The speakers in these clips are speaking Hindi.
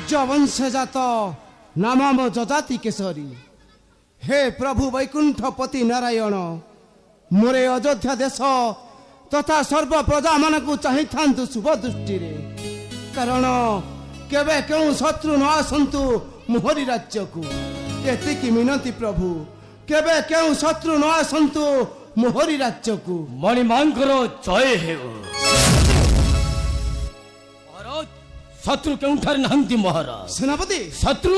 सूर्यवंशजात नामम जजाति केशरी हे प्रभु वैकुंठपति नारायण मोरे अयोध्या देश तथा सर्व प्रजा मान को चाही था शुभ दृष्टि कारण केवे क्यों शत्रु न आसतु मोहरी राज्य को एतिकी मिनती प्रभु केवे क्यों शत्रु न आसतु मोहरी राज्य को मणिमांकर जय हे शत्रु केउठार नहंती महाराज सेनापति शत्रु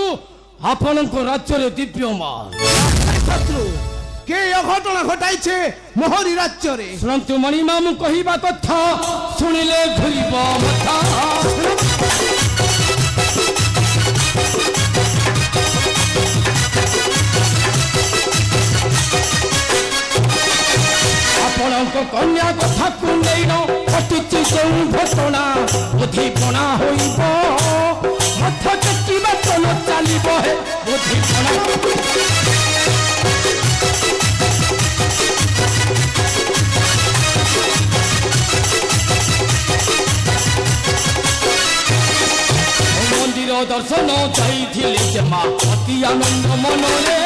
आपण राज्य रे दिव्यमान शत्रु के अघटना घटाइछे मोहरी राज्य रे शुणु मणिमामु कहिबा कथा सुनिले घुरिब मथा आपणक कन्या कथा को नेन घटिछि केउ घटना बुद्धिपणा होइब मथा टेकिबा तन चलिब हे बुद्धिपणा मंदिर दर्शन जाइथिले जे मां अति आनंद मनरे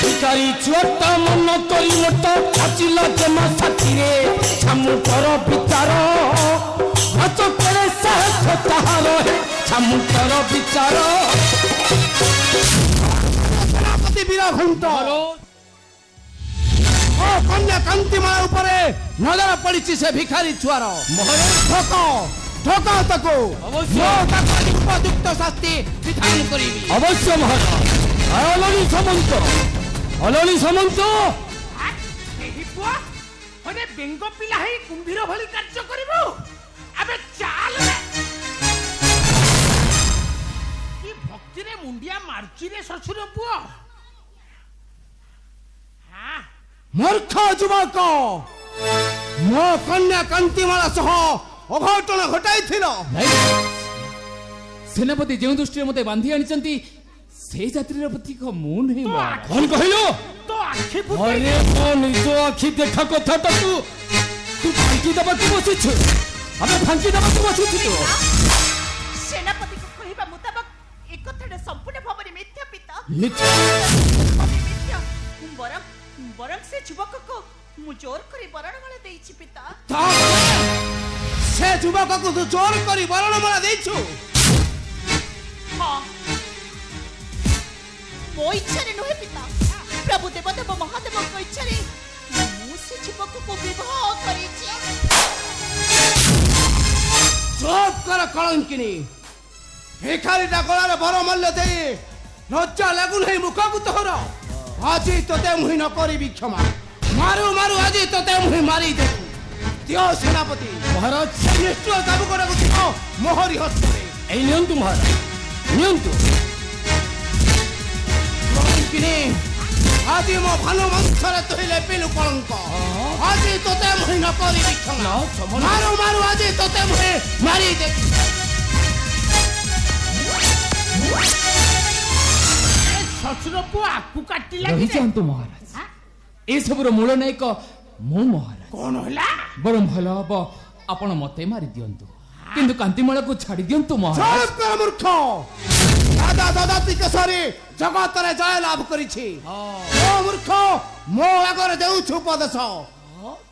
भिखारी छुआटा मन करी मोटा आचिला जमा साथी रे छामु कर विचार हाथ करे साथ ताहार हे छामु कर विचार सेनापति वीर घंट ओ कन्या कांतिमाला उपरे नजर पड़िछि से भिखारी छुआर ठोको ताको अवश्य उपयुक्त शास्ति विधान करिबी अवश्य महाराज अलनी सामंत बेंग पिला है कुंभीर भली कार्य करिबो अबे चाल की भक्ति रे मुंडिया मारची रे ससुर पुओ हां मूर्ख युवक मो कन्या कांतिमाला सह अघटन घटाइथिलो सेनापति जो दृष्टि मते बांधी आनिचंती से जात्रीर प्रति मु नहीं कौन कहलो तो आखि अरे मो निज आखि देखा कथा तू तू फांकी दबा तू बसिछ अबे फांकी दबा तू बसिछ तो सेनापति को कहिबा मुताबिक एक कथाटे संपूर्ण भाବରେ मिथ्या पिता मिथ्या मिथ्या बरं से युवक को मु जोर करी बरणमाला देइछि पिता से युवक को तू जोर करी बरणमाला देइछु हां मो इच्छा रे नहे पिता प्रभु देवदेव महादेव को इच्छा रे मु से युवक को विवाह करिछि चुप कर कलंकिनी भिखारी गलार बर मल्य दे लज्जा लागु नहीं मुख को तोहर आज तोते मुहि न करी क्षमा मारू मारू आज तोते मुहि मारी दे दियो सेनापति महाराज निश्चय काबू करको दियो मोहरी हस्तरे ए नियंतु महाराज नियंतु कलंकिनी आज मो भानु मंथरे तोहिले पिलु कलंक आज तोते मुहि न करी क्षमा मारू मारू आज तोते मुहि मारी दे ससुर पुओ आकु काटी रही लागी जातु महाराज ए सबुर मूल नायक मु महाराज कोन होला बरम भल हम आपण मते मारी दियंतु किंतु कांतिमाला को छाड़ी दियंतु महाराज चुप कर मूर्ख दादा दादाती केसरी जगत रे जय लाभ करिछि ओ मूर्ख मो आगर देउछु उपदेश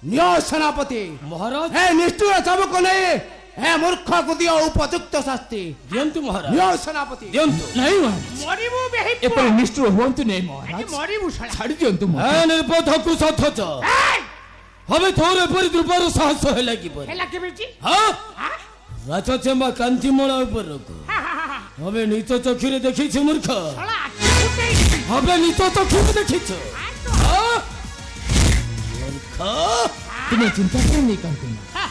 नियो सेनापति महाराज हे निष्ठुर चमक नहीं हे मूर्ख को दियो उपयुक्त शास्ति दियंतु महाराज नियो सेनापति दियंतु नहीं महाराज मरिबु बेहि एपर निष्ठुर होंतु नहीं महाराज मरिबु सळा छाड़ी दियंतु ए महाराज निर्बोध को सथच हमें थोरे पर द्रुपर साहस है लागी पर हेला केबेची हां हां राजा चंबा कांतिमाला ऊपर रखो हमें नीच चक्षुरे देखी छ मूर्ख सळा आखि फुटेई हमें नीच चक्षुरे देखी छ हां मूर्ख तुम्हें चिंता कर नहीं कांतिमा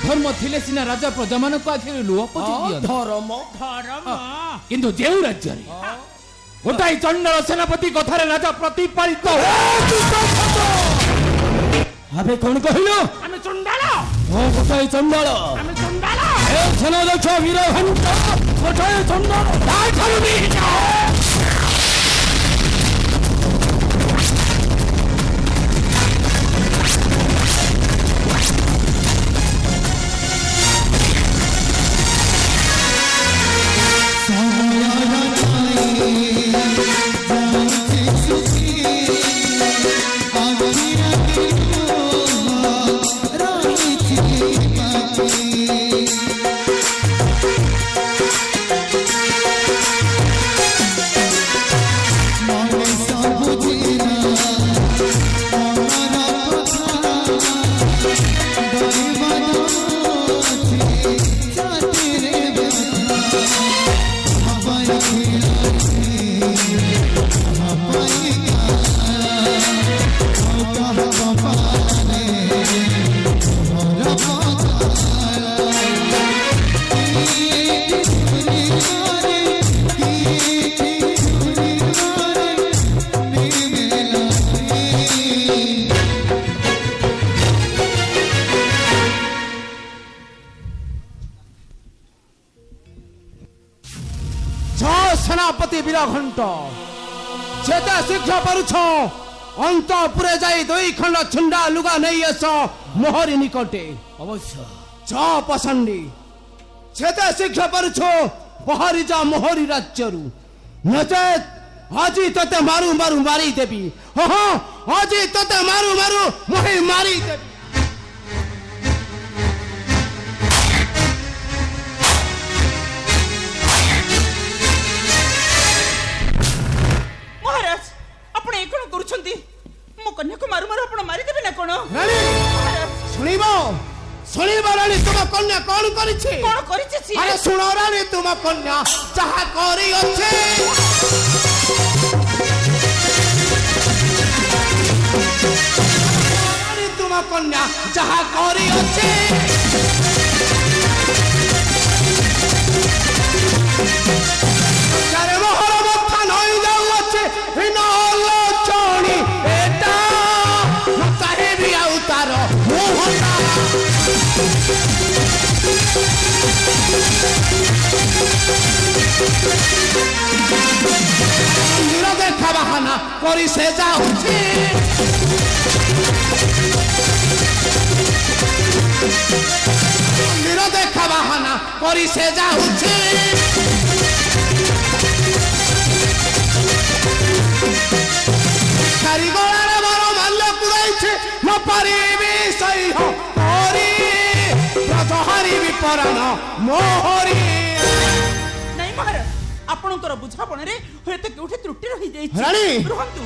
धर्म थिले सिना राजा प्रजा मान को आखिर लुह पची दियंतु धर्म धरम किंतु जेउ राज्य रे गोटाई चंडल सेनापति कथारे राजा प्रतिपालित हमें कौन कहलो आमे चंडाल ओ गोटाई चंडाल आमे चंडाल ए सेना दक्ष वीर घंटा गोटाई चंडाल दाई थालु नी ସେନାପତି ବୀରଘଣ୍ଟ ଯେତେ ଶୀଘ୍ର ପାରୁଛ ଅନ୍ତପୁରେ ଯାଇ 2 ଖଣ୍ଡ ଛିଣ୍ଡା ଲୁଗା ନେଇ ଆସ ମୋହରି ନିକଟେ। ଅବଶ୍ୟ ପସଣ୍ଡି ଯେତେ ଶୀଘ୍ର ପାରୁଛ ବାହାରି ଯା ମୋହରି ରାଜ୍ୟରୁ, ନଚେତ୍ ଆଜି ତତେ ମାରୁ ମାରୁ ମାରିଦେବି। ହଁ ଆଜି ତତେ ମାରୁ ମାରୁ ମୋହି ମାରିଦେବି। मो कन्या को मारू मारू आपण मारी देबे ना कोन? रानी सुनिब रानी तुम कन्या कौन करिछि? कोन करिछि सी? अरे सुनो रानी तुम कन्या जहा करी अछि रानी तुम कन्या जहा करी अछि चारे मोहर मथा नई जाऊ अछि हिना लोचणी एटा न चाहे भी अवतार मोहता नीर देखा बाहाना करी से जाउछि नीर देखा बाहाना करी से जाउछि कारीगरारे बारो माल्य पुराइछे न पारिबी सही हो तोरी प्रजहारी विपराण मोहरी। नहीं महाराज आपणकर बुझापण रे होयत केउठे त्रुटि रहि जाइछि। रानी रहंतु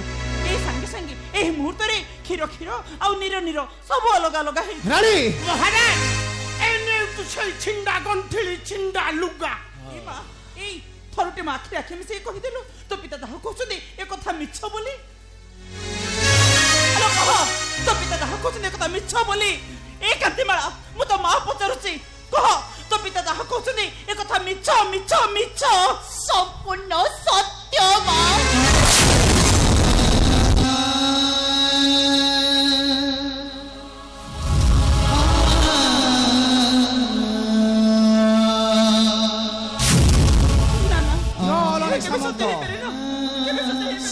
ए संगे संगे ए मुहूर्त रे खीर खीर आ नीर नीर सब अलग अलग हे। रानी महाराज एने तू छिंडा गंठिली छिंडा लुगा ए बा ए थरुटे माखी आखि में से कहि देलु तो पिता दाह कहछुदी ए कथा मिछ बोली। हेलो कह तो पिता दाह कहछुदी ए कथा मिछ बोली। ए कांतिमाला मु तो मां पचारुछि कह तो पिता दाह कहछुदी ए कथा मिछ मिछ मिछ संपूर्ण सत्य बा।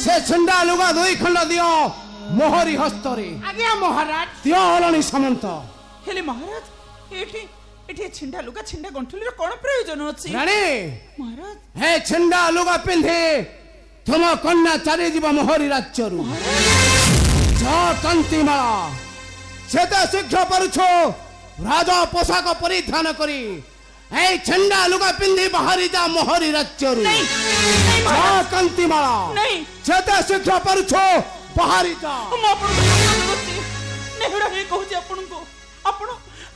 से छिंडा लुगा 2 खंड दियो मोहरी हस्तरे। आज्ञा महाराज। दियो हलनी सामंत। हेले महाराज एठी एठी छिंडा लुगा छिंडा गंठुली रे कोन प्रयोजन अछि? रानी महाराज हे छिंडा लुगा पिंधे तुम कन्या चली जीव मोहरी राज्यरू कांतिमाला सेते शीघ्र परुछो राजा पोशाक परिधान करी ए छिंडा लुगा पिंधि बाहरी जा मोहरी राज्यरू। नहीं नहीं महाराज कांतिमाला नहीं सेते शीघ्र परुछो बाहरी जा। हम आपन को नेहरा हे कहूची आपन को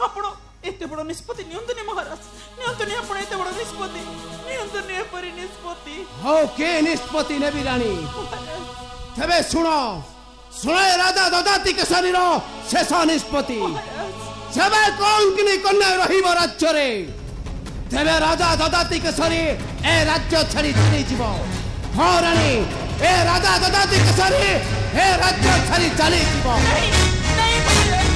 आपण एते बड़ निष्पत्ति नियंतने महाराज नियंतने आपण एते बड़ निष्पत्ति नियंतने परि निष्पत्ति हो के निष्पत्ति नेबी रानी तबे सुनो राजा ददाती के शरीर शेष निष्पत्ति सेबे कौन किनी कन्या रहिब राज्य रे तेबे राजा ददाती के शरीर ए राज्य छाड़ी चली जीव। हाँ रानी ए राजा ददाती के शरीर ए राज्य छाड़ी चली जीव। नहीं नहीं महाराज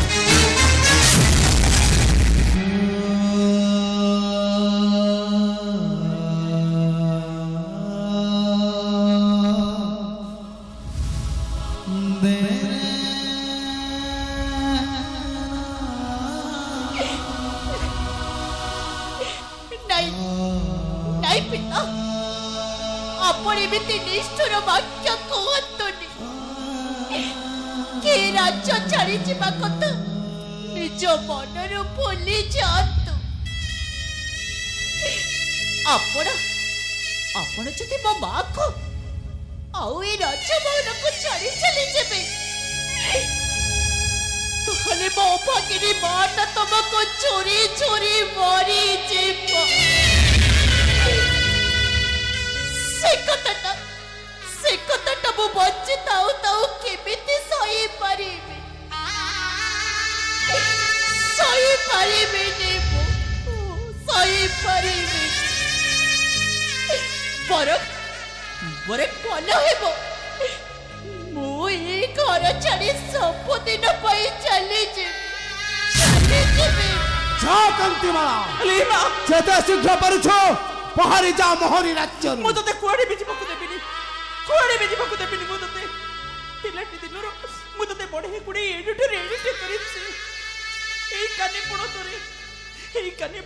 नहीं पिता आपण एमिति निष्ठुर वाक्य कहतुनी के राज्य छाड़ी जीवा कथा निज मनर भूली जातु। आपण जदि मो माँ को आउ ए राज्य भवन को छाड़ी चली जेबे तहले मो भागिनी माँ न तुमको चोरी चोरी मरी जीव ବରେ ଭଲ ହେବ ମୁଁ ଏ ଘର ଛାଡ଼ି ସବୁଦିନ ପାଇଁ ଚାଲିଯିବି। ଯା କାନ୍ତିମାଳା, ଲିମା ଯେତେ ଶୀଘ୍ର ପାରୁଛ ପହାରି ଯା ମୋହରି ରାଜ୍ୟରୁ। ମୁଁ ତତେ କୁଆଡ଼େ ବି ଯିବାକୁ ଦେବିନି ମୁଁ ତତେ ପିଲାଟି ଦିନରୁ ମୁଁ ତତେ ବଢ଼େଇ କୁଢ଼େଇ ଏଡିଟେ କରିଛି। ଏଇ କାନି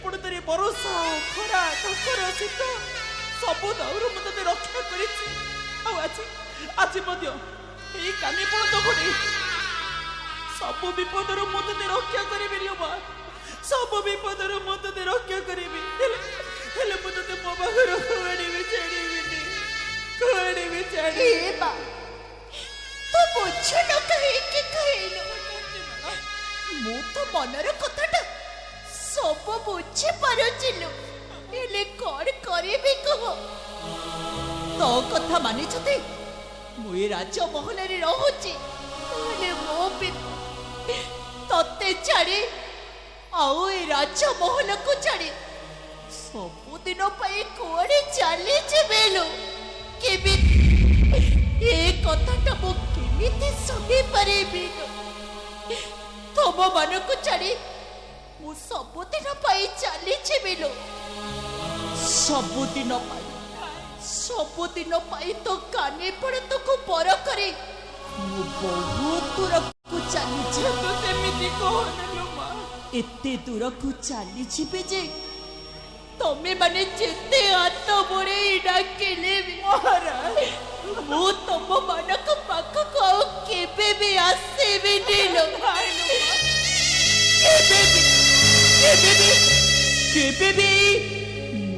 ପଣତରେ ବର୍ଷା ଖରା କାକର ଶୀତ ସବୁ ଦାଉରୁ ମୁଁ ତତେ ରକ୍ଷା କରିଛି। ଆଉ ଆଜି ମଧ୍ୟ ଏଇ କାନି ପଣତ ଘୋଡ଼େଇ ସବୁ ବିପଦରୁ ମୁଁ ତତେ ରକ୍ଷା କରିବି ଲୋ, ସବୁ ବିପଦରୁ ମୁଁ ତତେ ରକ୍ଷା କରିବି। ହେଲେ ମୁଁ ତତେ ମୋ ପାଖରୁ କୁଆଡ଼େ ବି ଛାଡ଼ିବିନି। ତୁ ବୁଝୁନ କାହିଁକି କହିଲୁ? ମୁଁ ତ ମନର କଥାଟା ସବୁ ବୁଝିପାରୁଚିଲୁ, ହେଲେ କଣ କରିବି କହ? ତୋ କଥା ମାନିଛନ୍ତି ମୁଁ ଏ ରାଜମହଲରେ ରହୁଛି, ହେଲେ ମୁଁ ବି ତତେ ଛାଡ଼ି ଆଉ ଏ ରାଜମହଲକୁ ଛାଡ଼ି ସବୁଦିନ ପାଇଁ କୁଆଡ଼େ ଚାଲିଯିବି ଲୋ। କେମିତି ଏ କଥାଟା ମୁଁ କେମିତି ସହିପାରିବି? ତମ ମାନଙ୍କୁ ଛାଡ଼ି ମୁଁ ସବୁଦିନ ପାଇଁ ଚାଲିଯିବି ଲୋ। ସବୁଦିନ ପାଇଁ ତ କାନି ପଣତକୁ ପର କରି ମୁଁ ବହୁତ ଦୂରକୁ ଚାଲିଯିବି। ସେମିତି କହନା ମା, ଏତେ ଦୂରକୁ ଚାଲିଯିବି ଯେ ତମେ ମାନେ ଯେତେ ହାତ ବଢ଼େଇ ଡାକିଲେ ବି ମୁଁ ତମ ମାନଙ୍କ ପାଖକୁ ଆଉ କେବେ ବି ଆସିବିନି ଲୋ। କେବେ ବି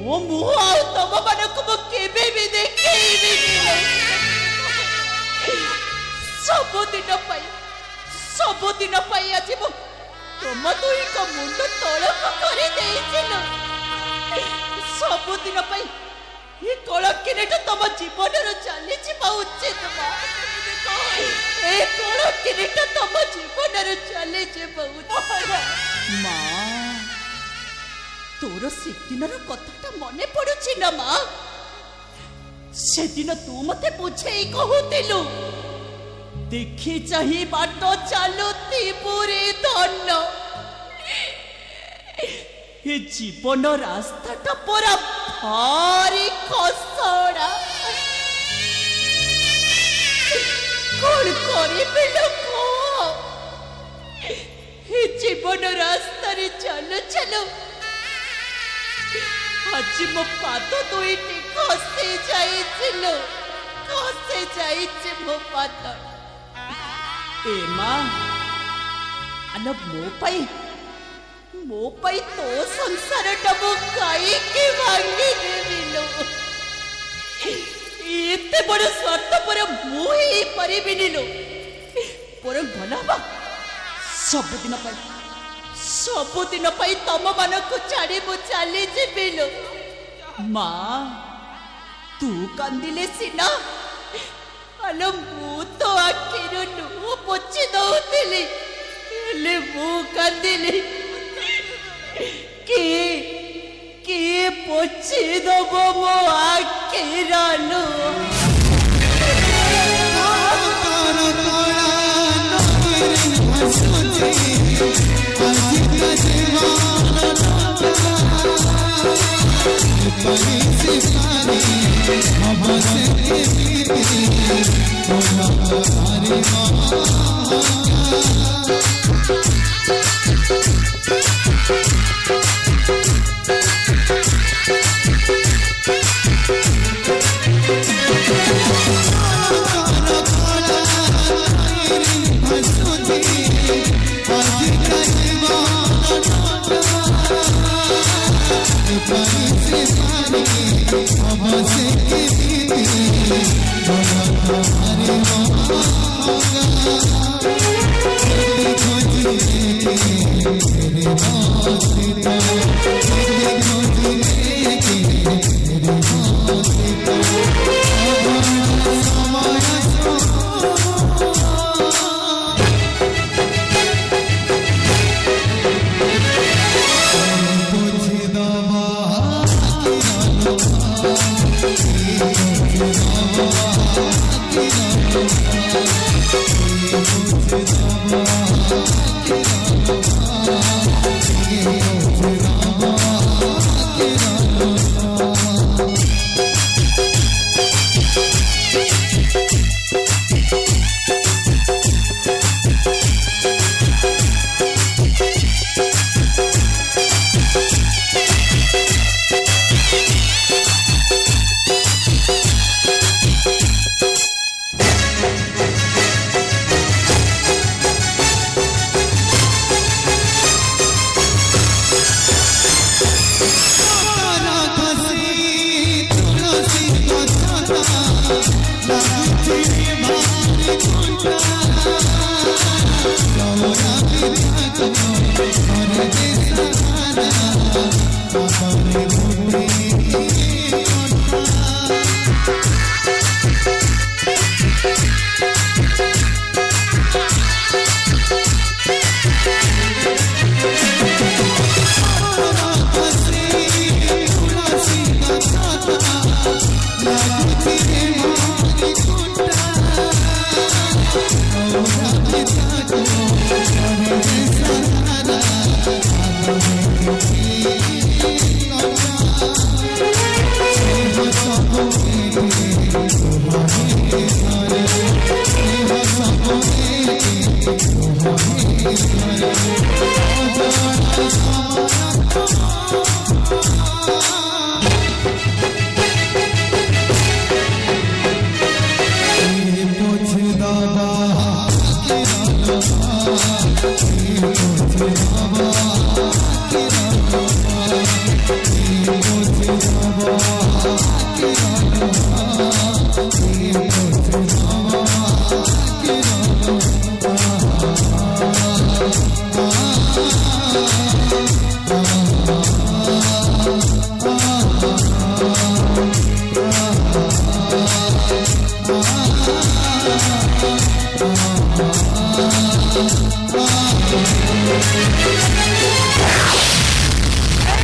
ମୋ ମୁହଁ ଆଉ ତମ ମାନଙ୍କୁ ମୁଁ କେବେ ବି ଦେଖେଇବିନି। ସବୁଦିନ ପାଇଁ ଆଜି ମୁଁ ତମ ଦୁଇଙ୍କ ମୁଣ୍ଡ ତଳକୁ କରିଦେଇଛି ଲୋ। ସବୁଦିନ ପାଇଁ ଏ କଳଙ୍କିନୀଟା ତମ ଜୀବନରୁ ଚାଲିଯିବା ଉଚିତ ମା। ଏ କଳଙ୍କିନୀଟା ତମ ଜୀବନରୁ ଚାଲିଯିବା ଉଚିତ ମା। ତୋର ସେଦିନର କଥାଟା ମନେ ପଡୁଛି ନା ମା? ସେଦିନ ତୁ ମତେ ବୁଝେଇ କହୁଥିଲୁ, ଦେଖି ଚାହିଁ ବାଟ ଚାଲୁଥିବୁ ରେ ଧନ। ଏ ଜୀବନ ରାସ୍ତାଟା ପରା ଭାରି ଖସଡ଼ା। କଣ କରିବି ଲୋକ? ଏ ଜୀବନ ରାସ୍ତାରେ ଚାଲୁ ଆଜି ମୋ ପାଦ ଦୁଇଟି ଖସି ଯାଇଛି ମୋ ପାଦ। ଏ ମା ଆଲୋ, ମୋ ପାଇଁ ତୋ ସଂସାରଟା ମୁଁ କାହିଁକି ଭାଙ୍ଗିଦେବି ଲୋ? ଏତେ ବଡ଼ ସ୍ୱାର୍ଥପର ମୁଁ ହେଇପାରିବିନି ଲୋ। ବରଂ ଭଲ ହବ ସବୁଦିନ ପାଇଁ ତମ ମାନଙ୍କୁ ଛାଡ଼ି ମୁଁ ଚାଲିଯିବି ଲୋ। ମା ତୁ କାନ୍ଦିଲେ ସିନା, ଆଲୋ ମୁଁ ତ ଆଖିରୁ ଲୁହ ପୋଛି ଦଉଥିଲି, ହେଲେ ମୁଁ କାନ୍ଦିଲି କିଏ ପୋଛି ଦବ ମୋ ଆଖିର ଲୁହ? Bye.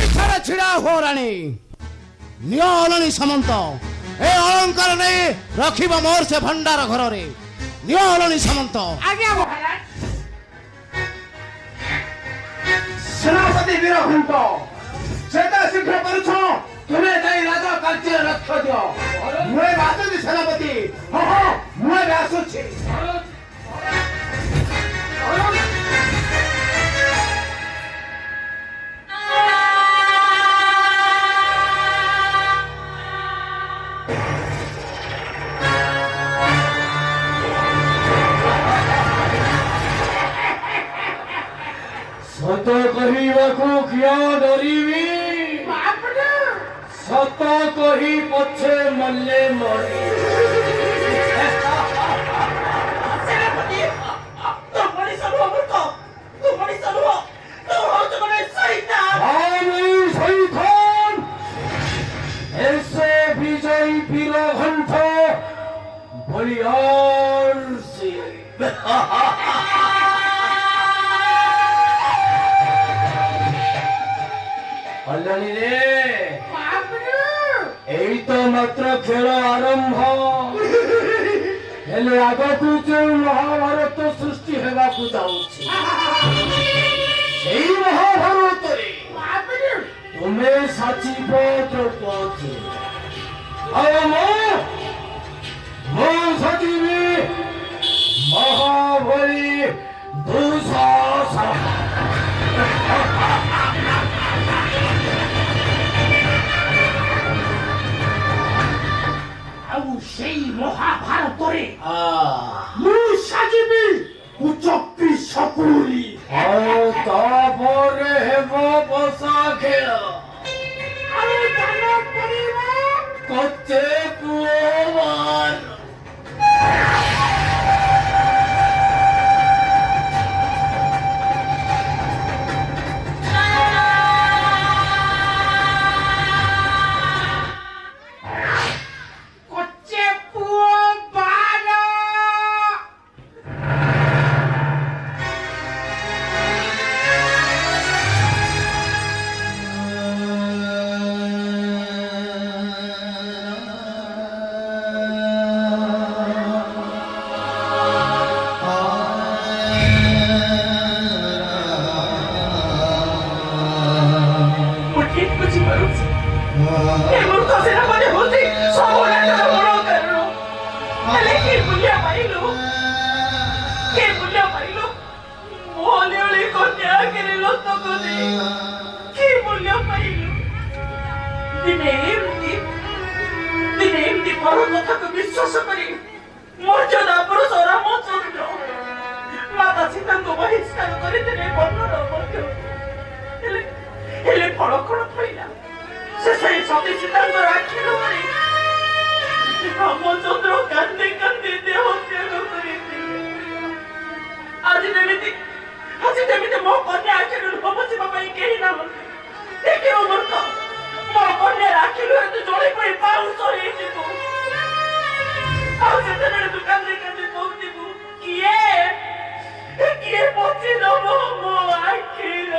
ଏଠାରେ ଛିଡ଼ା ହୁଅ ରାଣୀ। ନିଅ ଅଲଣି ସାମନ୍ତ, ଏ ଅଳଙ୍କାର ନେଇ ରଖିବ ମୋର ସେ ଭଣ୍ଡାର ଘରରେ। ନିଅ ଅଲଣି ସାମନ୍ତ। ଆଜ୍ଞା ମହାରାଜ। ସେନାପତି ବୀରଘଣ୍ଟ, ସେଟା ଶୀଘ୍ର କରୁଛ। ତୁମେ ଯାଇ ରାଜ କାର୍ଯ୍ୟରେ ଲକ୍ଷ୍ୟ ଦିଅ। ମୁଁ ଏବେ ଆସୁଛି ସେନାପତି। ହଁ ହଁ, ମୁଁ ଏବେ ଆସୁଛି। ସତ କହିବାକୁ କିଏ ଡରିବି? ସତ କହି ପଛେ ମଲେ ମରି। ऐसे विजयी वीरघंट बलियार से अल्लानी रे एई तो मात्र खेल आरंभ हेले आगकू जो महाभारत सृष्टि हेबाकू जाउछि एई महाभारत रे तुम्हें साचिब द्रौपदी और मैं साचिबी महाबली दुशासन। ଆଉ ସେଇ ମହାଭାରତରେ ମୁଁ ସାଜିବି କୁଚପି ସକୁଳି। ଆଉ ତାପରେ ହେବ ବସା ଖେଳ। ଆଉ ଦାନ କରିବ କଚେ ପୁଅମାନ। କଚେ ପୁଅ ବାଲ। ମୁଁ ଠିକ୍ ବୁଝିପାରୁଛି ଏ ମୂର୍ଖ ସେନାପତି ହଉଛି ସବୁ ରାଜ୍ୟର ମୂଳ କାରଣ। ହେଲେ କି ମୂଲ୍ୟ ପାଇଲୁ? କି ମୂଲ୍ୟ ପାଇଲୁ? ମୋ ଅଲିଅଳି କନ୍ୟା ଆଗରେ ଲୋତକ ଦେଇ କି ମୂଲ୍ୟ ପାଇଲୁ? ଦିନେ ଏମିତି ପର କଥାକୁ ବିଶ୍ୱାସ କରି ମର୍ଯ୍ୟାଦା ପୁରୁଷ ରାମଚନ୍ଦ୍ର ମାତା ସୀତାଙ୍କୁ ବହିଷ୍କାର କରିଥିଲେ ବନର ମଧ୍ୟ। ହେଲେ ଫଳ କଣ ଥଇଲା? ସେ ସେଇ ସତୀ ସୀତାଙ୍କର ଆଖିରୁ ମାରି ରାମଚନ୍ଦ୍ର କାନ୍ଦି କାନ୍ଦି ଦେହ ତ୍ୟାଗ କରିଥିଲେ। ଆଜି ଯେମିତି ମୋ କନ୍ୟା ଆଖିରୁ ଲୁହ ପୋଛିବା ପାଇଁ କେହି ନାହାନ୍ତି। ଦେଖିବ ମୂର୍ଖ, ମୋ କନ୍ୟାର ଆଖିରୁ ତୁ ଜଳି ପଡ଼ି ପାଉଁଶ ହେଇଯିବୁ। ଆଉ ସେତେବେଳେ ତୁ କାନ୍ଦି କାନ୍ଦି କହୁଥିବୁ, କିଏ ପୋଛି ଦବ ମୋ ଆଖିର।